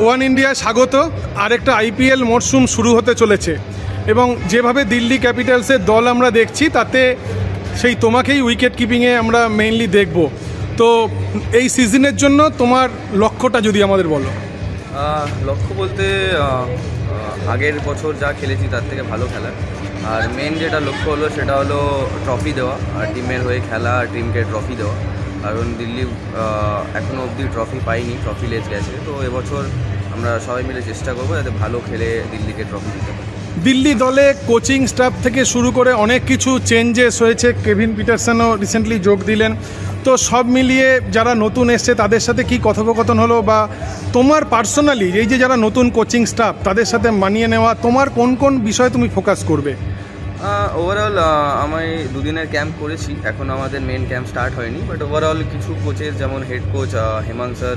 One India স্বাগত। আরেকটা IPL মরশুম শুরু হতে চলেছে এবং যেভাবে দিল্লি ক্যাপিটালসের দল আমরা দেখছি তাতে সেই তোমাকেই উইকেট কিপিংয়ে আমরা মেইনলি দেখব। তো এই সিজনের জন্য তোমার লক্ষ্যটা যদি আমাদের বলো। লক্ষ্য বলতে আগের বছর যা খেলেছি তার থেকে ভালো খেলা, আর মেন যেটা লক্ষ্য হলো সেটা হলো ট্রফি দেওয়া, আর টিমের হয়ে খেলা, আর টিমকে ট্রফি দেওয়া। কারণ দিল্লি এখনও অবধি ট্রফি পাইনি, ট্রফি লেস গেছে। তো এবছর আমরা সবাই মিলে চেষ্টা করবো যাতে ভালো খেলে দিল্লিকে ট্রফি দিতে পারি। দিল্লি দলে কোচিং স্টাফ থেকে শুরু করে অনেক কিছু চেঞ্জেস হয়েছে, কেভিন পিটারসনও রিসেন্টলি যোগ দিলেন। তো সব মিলিয়ে যারা নতুন এসছে তাদের সাথে কি কথোপকথন হলো, বা তোমার পার্সোনালি এই যে যারা নতুন কোচিং স্টাফ তাদের সাথে মানিয়ে নেওয়া, তোমার কোন কোন বিষয়ে তুমি ফোকাস করবে? ওভারঅল আমি দুদিনের ক্যাম্প করেছি, এখন আমাদের মেন ক্যাম্প স্টার্ট হয়নি। বাট ওভারঅল কিছু কোচেস যেমন head coach Hemant sir,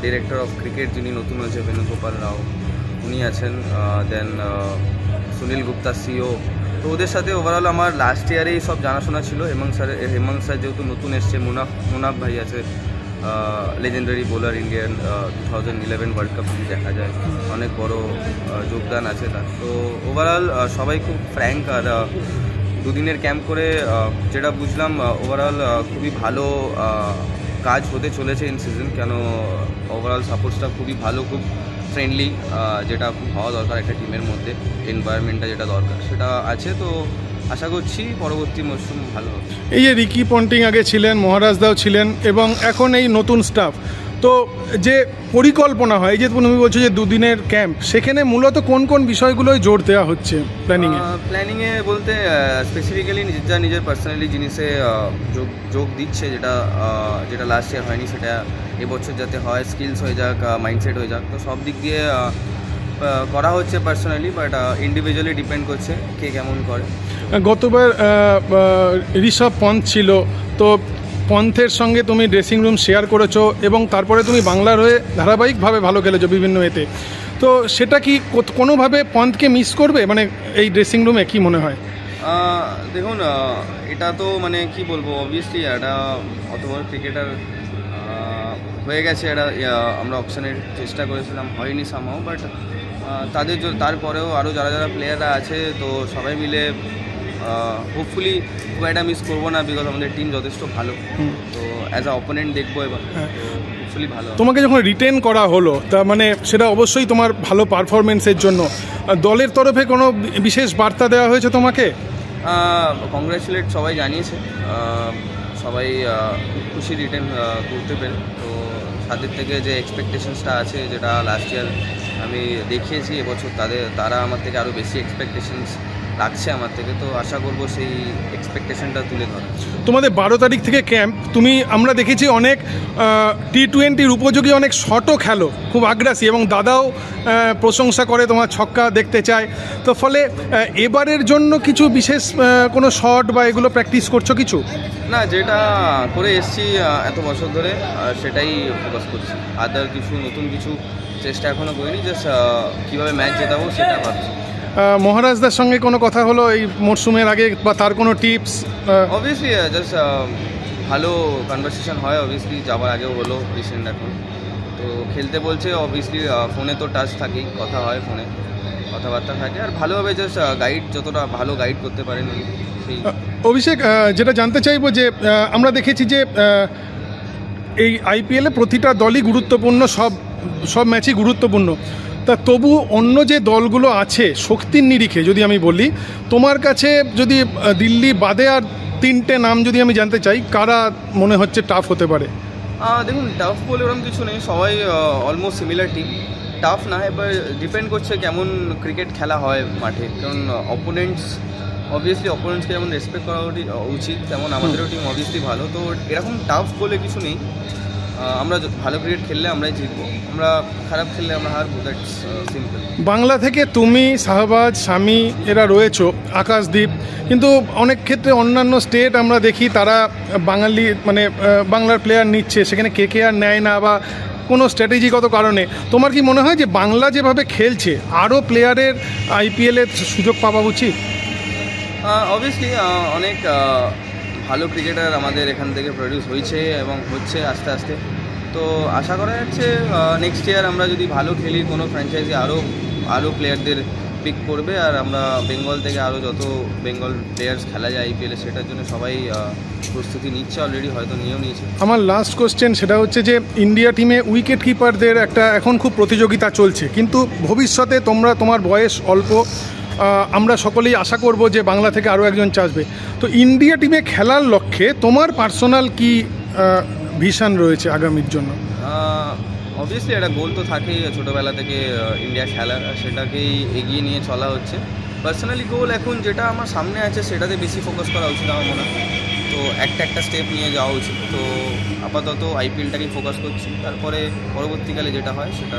director of cricket যিনি নতুন হয়েছে বেণুগোপাল রাও উনি আছেন, দেন সুনীল গুপ্তা সিও। তো ওদের সাথে ওভারঅল আমার লাস্ট ইয়ারেই সব জানাশোনা ছিল। হেমন্ত স্যার যেহেতু নতুন এসছে, মুনাফ ভাই আছে, legendary bowler, Indian 2011 world cup যদি দেখা যায়, অনেক বড় যোগদান আছে তার। তো ওভারঅল সবাই খুব ফ্র্যাঙ্ক, আর দুদিনের ক্যাম্প করে যেটা বুঝলাম ওভারঅল খুবই ভালো কাজ হতে চলেছে ইন সিজন। কেন ওভারঅল সাপোর্টসটা খুবই ভালো, খুব ফ্রেন্ডলি, যেটা খুব হওয়া দরকার একটা টিমের মধ্যে, এনভায়রনমেন্টটা যেটা দরকার সেটা আছে। তো আশা করছি পরবর্তী মরশুম ভালো হবে। এই যে রিকি পন্টিং আগে ছিলেন, মহারাজ দাও ছিলেন, এবং এখন এই নতুন স্টাফ, তো যে পরিকল্পনা হয়, এই যে তুমি বলছো যে দুদিনের ক্যাম্প, সেখানে মূলত কোন কোন বিষয়গুলোই জোর দেওয়া হচ্ছে প্ল্যানিংয়ে বলতে স্পেসিফিক্যালি নিজের পার্সোনালি জিনিসে যোগ দিচ্ছে, যেটা লাস্ট ইয়ার হয়নি সেটা এবছর যাতে হয়, স্কিলস হয়ে যাক, মাইন্ডসেট হয়ে যাক। তো সব দিক দিয়ে করা হচ্ছে পার্সোনালি, বাট ইন্ডিভিজুয়ালি ডিপেন্ড করছে কে কেমন করে। গতবার ঋষভ পন্থ ছিল, তো পন্থের সঙ্গে তুমি ড্রেসিং রুম শেয়ার করেছো এবং তারপরে তুমি বাংলার হয়ে ধারাবাহিকভাবে ভালো খেলেছো বিভিন্ন এতে। তো সেটা কি কোনোভাবে পন্থকে মিস করবে, মানে এই ড্রেসিং রুমে কি মনে হয়? দেখুন, এটা তো মানে কি বলবো, অবভিয়াসলি একটা অত বড় ক্রিকেটার হয়ে গেছে, এটা আমরা অপশানের চেষ্টা করেছিলাম, হয়নি সামহাও। বাট তারপরেও আরও যারা প্লেয়াররা আছে, তো সবাই মিলে হোপফুলি খুব একটা মিস করবো না, বিকজ আমাদের টিম যথেষ্ট ভালো। তো অ্যাজ আ অপোনেন্ট দেখবো এবার, হোপফুলি ভালো। তোমাকে যখন রিটেন করা হলো, তা মানে সেটা অবশ্যই তোমার ভালো পারফরমেন্সের জন্য দলের তরফে কোনো বিশেষ বার্তা দেওয়া হয়েছে তোমাকে? কংগ্রাচুলেট সবাই জানিয়েছে, সবাই খুশি রিটেন করতে পেরে। তো তাদের থেকে যে এক্সপেকটেশনসটা আছে, যেটা লাস্ট ইয়ার আমি দেখিয়েছি, এবছর তারা আমার থেকে আরও বেশি এক্সপেকটেশনস রাখছে আমার থেকে। তো আশা করবো সেই এক্সপেকটেশনটা তুলে ধরা। তোমাদের 12 তারিখ থেকে ক্যাম্প, আমরা দেখেছি অনেক T20 উপযোগী অনেক শটও খেলো, খুব আগ্রাসী, এবং দাদাও প্রশংসা করে, তোমার ছক্কা দেখতে চায়। তো ফলে এবারের জন্য কিছু বিশেষ কোনো শট বা এগুলো প্র্যাকটিস করছো কিছু? না, যেটা করে এসছি এত বছর ধরে সেটাই ফোকাস করছি, আদার নতুন কিছু চেষ্টা এখনও করিনি। জাস্ট কীভাবে ম্যাচ জেতাবো সেটা ভাবছি। মহারাজদার সঙ্গে কোনো কথা হলো এই মরশুমের আগে, বা তার কোনো টিপস? অবভিয়াসলি জাস্ট ভালো কনভারসেশন হয়, অবভিয়াসলি যাওয়ার আগেও হলো রিসেন্ট। এখন তো খেলতে বলছে, অবভিয়াসলি ফোনে তো টাচ থাকেই, কথা হয়, ফোনে কথাবার্তা থাকে, আর ভালোভাবে জাস্ট গাইড, যতটা ভালো গাইড করতে পারেন সেই। অভিষেক, যেটা জানতে চাইবো যে আমরা দেখেছি যে এই আইপিএলে প্রতিটা দলই গুরুত্বপূর্ণ, সব ম্যাচই গুরুত্বপূর্ণ। তা তবু অন্য যে দলগুলো আছে শক্তির নিরিখে যদি আমি বলি, তোমার কাছে যদি দিল্লি বাদে আর 3টে নাম যদি আমি জানতে চাই, কারা মনে হচ্ছে টাফ হতে পারে? দেখুন, টাফ বলে ওরকম কিছু নেই, সবাই অলমোস্ট সিমিলার টিম। টাফ না, এবার ডিপেন্ড করছে কেমন ক্রিকেট খেলা হয় মাঠে। কারণ অপোনেন্টসকে যেমন রেসপেক্ট করা উচিত, তেমন আমাদেরও টিম অবভিয়াসলি ভালো। তো এরকম টাফ বলে কিছু নেই, আমরা ভালো ক্রিকেট খেললে আমরাই জিতবো, আমরা খারাপ খেললে আমরা হারবো, দ্যাটস সিম্পল। বাংলা থেকে তুমি, শাহবাজ, শামি এরা রয়েছো, আকাশদ্বীপ, কিন্তু অনেক ক্ষেত্রে অন্যান্য স্টেট আমরা দেখি তারা বাংলার প্লেয়ার নিচ্ছে, সেখানে KKR নেয় না, বা কোনো স্ট্র্যাটেজিগত কারণে। তোমার কি মনে হয় যে বাংলা যেভাবে খেলছে আরও প্লেয়ারের আইপিএলের সুযোগ পাওয়া উচিত? অবভিয়াসলি অনেক ভালো ক্রিকেটার আমাদের এখান থেকে প্রডিউস হয়েছে এবং হচ্ছে আস্তে আস্তে। তো আশা করা যাচ্ছে নেক্সট ইয়ার আমরা যদি ভালো খেলি, কোনো ফ্র্যাঞ্চাইজি আরও প্লেয়ারদের পিক করবে, আর আমরা বেঙ্গল থেকে আরও যত বেঙ্গল প্লেয়ার্স খেলা যায় আইপিএলে সেটার জন্য সবাই প্রস্তুতি নিচ্ছে, অলরেডি হয়তো নিয়েও নিয়েছে। আমার লাস্ট কোশ্চেন সেটা হচ্ছে যে ইন্ডিয়া টিমে উইকেট কিপারদের একটা এখন খুব প্রতিযোগিতা চলছে, কিন্তু ভবিষ্যতে তোমার বয়স অল্প, আমরা সকলেই আশা করব যে বাংলা থেকে আরও একজন চাষবে। তো ইন্ডিয়া টিমে খেলার লক্ষ্যে তোমার পার্সোনাল কি ভিশন রয়েছে আগামীর জন্য? অবভিয়াসলি একটা গোল তো থাকেই ছোটোবেলা থেকে ইন্ডিয়া খেলার, সেটাকেই এগিয়ে নিয়ে চলা হচ্ছে। পার্সোনালি গোল এখন যেটা আমার সামনে আছে সেটাতে বেশি ফোকাস করা উচিত আমার মনে হয়, তো একটা স্টেপ নিয়ে যাওয়া উচিত। তো আপাতত আইপিএলটাকেই ফোকাস করছি, তারপরে পরবর্তীকালে যেটা হয় সেটা